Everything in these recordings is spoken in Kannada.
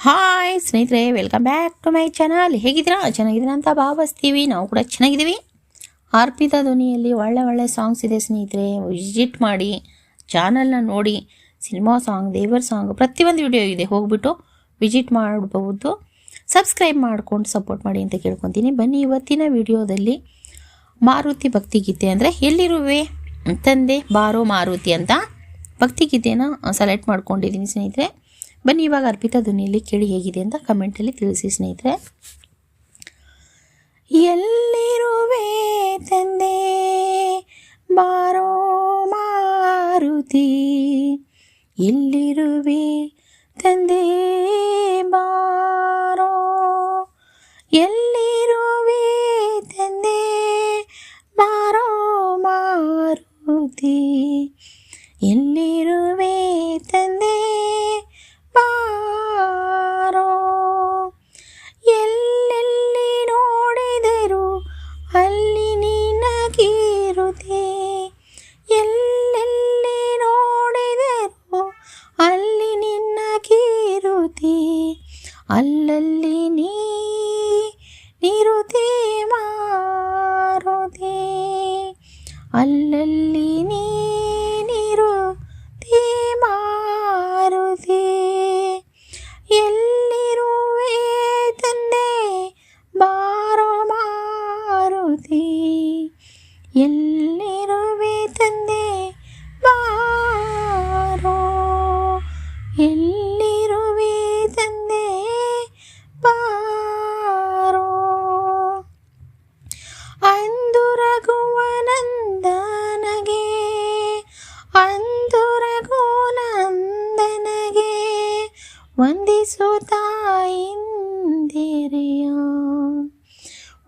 ಹಾಯ್ ಸ್ನೇಹಿತರೆ, welcome back to my channel. ಹೇಗಿದ್ದೀರಾ? ಚೆನ್ನಾಗಿದ್ದೀರಾ ಅಂತ ಭಾವಿಸ್ತೀವಿ. ನಾವು ಕೂಡ ಚೆನ್ನಾಗಿದ್ದೀವಿ. ಅರ್ಪಿತಾ ಧ್ವನಿಯಲ್ಲಿ ಒಳ್ಳೆ ಸಾಂಗ್ಸ್ ಇದೆ ಸ್ನೇಹಿತರೆ. ವಿಸಿಟ್ ಮಾಡಿ, ಚಾನಲ್ನ ನೋಡಿ. ಸಿನಿಮಾ ಸಾಂಗ್, ದೇವರ ಸಾಂಗ್, ಪ್ರತಿಯೊಂದು ವಿಡಿಯೋ ಇದೆ, ಹೋಗ್ಬಿಟ್ಟು ವಿಸಿಟ್ ಮಾಡಬಹುದು. ಸಬ್ಸ್ಕ್ರೈಬ್ ಮಾಡ್ಕೊಂಡು ಸಪೋರ್ಟ್ ಮಾಡಿ ಅಂತ ಕೇಳ್ಕೊತೀನಿ. ಬನ್ನಿ, ಇವತ್ತಿನ ವಿಡಿಯೋದಲ್ಲಿ ಮಾರುತಿ ಭಕ್ತಿಗೀತೆ ಅಂದರೆ ಎಲ್ಲಿರುವೆ ತಂದೆ ಬಾರೋ ಮಾರುತಿ ಅಂತ ಭಕ್ತಿಗೀತೆಯನ್ನು ಸೆಲೆಕ್ಟ್ ಮಾಡ್ಕೊಂಡಿದ್ದೀನಿ ಸ್ನೇಹಿತರೆ. ಬನ್ನಿ, ಇವಾಗ ಅರ್ಪಿತಾ ಧ್ವನಿಯಲ್ಲಿ ಕೇಳಿ ಹೇಗಿದೆ ಅಂತ ಕಮೆಂಟಲ್ಲಿ ತಿಳಿಸಿ ಸ್ನೇಹಿತರೆ. ಎಲ್ಲಿರುವೆ ತಂದೆ ಬಾರೋ ಮಾರುತಿ, ಎಲ್ಲಿರುವೆ ತಂದೆ ಬಾರೋ, ಎಲ್ಲಿರುವೆ ತಂದೆ ಬಾರೋ ಮಾರುತಿ, ಎಲ್ಲಿರುವೆ ತಂದೆ ಬಾರೋ. ಎಲ್ಲೆಲ್ಲಿ ನೋಡಿದರು ಅಲ್ಲಿ ನಿನಗಿರುದೆ, ಎಲ್ಲೆಲ್ಲಿ ನೋಡಿದರು ಅಲ್ಲಿ ನಿನಗಿರುದೆ, ಅಲ್ಲಲ್ಲಿ ನೀರುದೆ ಮಾರುದೆ, ಅಲ್ಲಲ್ಲಿ ನೀರುದೆ ಮಾರುದೆ. ಎಲ್ಲಿರುವೆ ತಂದೆ ಬಾರೋ ಮಾರುತಿ, ಎಲ್ಲಿರುವೆ ತಂದೆ ಬಾರೋ, ಎಲ್ಲಿರುವೆ ತಂದೆ ಬಾರೋ. ಅಂದುರಗುವನಂದನಗೆ, ಅಂದುರಗುನಂದನಗೆ ವಂದಿಸುತ್ತಾಯಿಂದಿರೆಯ,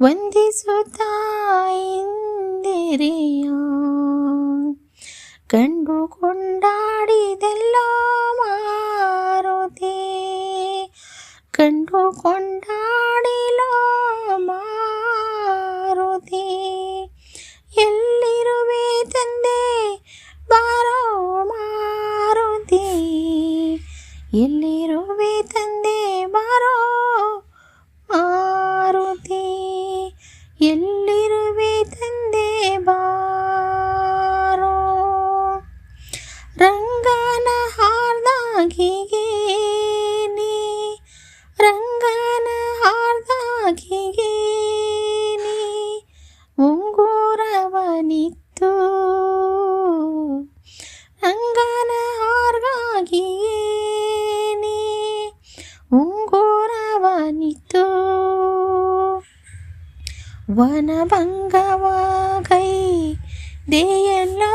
ವಂದಿಸುತ್ತಾಯಿಂದಿರೆಯ. ಕಂಡು ಕೊಂಡಾಡಿದೆಲ್ಲ ಮಾರುತಿ, ಕಂಡು ಕೊಂಡಾಡಿಲೋ ಮಾರುತಿ. ಎಲ್ಲಿರುವೆ ತಂದೆ ಬಾರೋ ಮಾರುತಿ, ಎಲ್ಲಿರುವೆ ತಂದೆ ಬಾರೋ ಮಾರುತಿ, ಎಲ್ಲಿರುವೆ ತಂದೆ ಬಾರೋ. ರಂಗನ ಹಾರ್ದಾಗಿಗೆ ನೀ, ರಂಗನ ಹಾರ್ದಾಗಿಗೆ ನೀ ಉಂಗುರವನಿತ್ತು, ರಂಗನ ಹಾರ್ಗಾಗಿಯೇ ನೀ ಉಂಗುರವನಿತ್ತು. ವನಭಂಗವ ಗೈದೆಯಲ್ಲೋ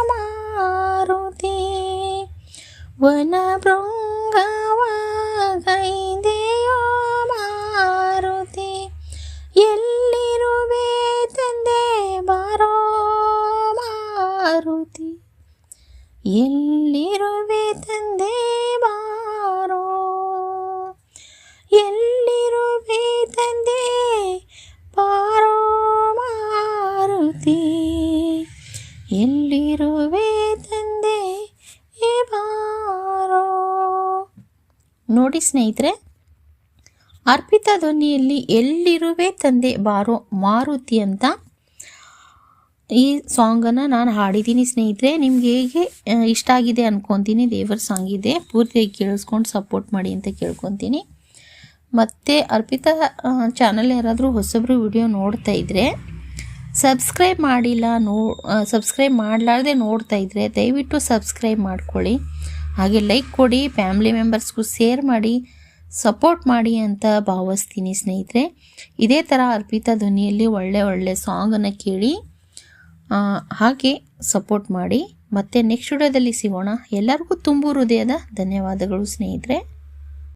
ಮಾರುತಿ, ವನಭೃಂಗವ ಗೈದೆಯೋ ಮಾರುತಿ. ಎಲ್ಲಿರುವೆ ತಂದೆ ಬಾರೋ ಮಾರುತಿ, ಎಲ್ಲಿರುವೆ ತಂದೆ ಬಾರೋ, ಎಲ್ಲಿರುವೆ ತಂದೆ ಬಾರೋ ಮಾರುತಿ, ಎಲ್ಲಿರುವೆ ತಂದೆ ಬಾರೋ. ನೋಡಿ ಸ್ನೇಹಿತರೆ, ಅರ್ಪಿತಾ ಧ್ವನಿಯಲ್ಲಿ ಎಲ್ಲಿರುವೆ ತಂದೆ ಬಾರೋ ಮಾರುತಿ ಅಂತ ಈ ಸಾಂಗನ್ನು ನಾನು ಹಾಡಿದ್ದೀನಿ ಸ್ನೇಹಿತರೆ. ನಿಮ್ಗೆ ಹೇಗೆ ಇಷ್ಟ ಆಗಿದೆ ಅಂದ್ಕೊತೀನಿ. ದೇವರ ಸಾಂಗ್ ಇದೆ, ಪೂರ್ತಿಯಾಗಿ ಕೇಳಿಸ್ಕೊಂಡು ಸಪೋರ್ಟ್ ಮಾಡಿ ಅಂತ ಕೇಳ್ಕೊತೀನಿ. ಮತ್ತು ಅರ್ಪಿತಾ ಚಾನಲ್ ಯಾರಾದರೂ ಹೊಸಬ್ರು ವಿಡಿಯೋ ನೋಡ್ತಾ ಇದ್ದರೆ, ಸಬ್ಸ್ಕ್ರೈಬ್ ಮಾಡಿಲ್ಲ, ಸಬ್ಸ್ಕ್ರೈಬ್ ಮಾಡಲಾರ್ದೆ ನೋಡ್ತಾ ಇದ್ದರೆ ದಯವಿಟ್ಟು ಸಬ್ಸ್ಕ್ರೈಬ್ ಮಾಡ್ಕೊಳ್ಳಿ. ಹಾಗೆ ಲೈಕ್ ಕೊಡಿ, ಫ್ಯಾಮಿಲಿ ಮೆಂಬರ್ಸ್ಗೂ ಶೇರ್ ಮಾಡಿ, ಸಪೋರ್ಟ್ ಮಾಡಿ ಅಂತ ಭಾವಿಸ್ತೀನಿ ಸ್ನೇಹಿತರೆ. ಇದೇ ಥರ ಅರ್ಪಿತಾ ಧ್ವನಿಯಲ್ಲಿ ಒಳ್ಳೆ ಸಾಂಗನ್ನು ಕೇಳಿ ಹಾಗೆ ಸಪೋರ್ಟ್ ಮಾಡಿ. ಮತ್ತೆ ನೆಕ್ಸ್ಟ್ ವಿಡಿಯೋದಲ್ಲಿ ಸಿಗೋಣ. ಎಲ್ಲರಿಗೂ ತುಂಬು ಹೃದಯದ ಧನ್ಯವಾದಗಳು ಸ್ನೇಹಿತರೆ.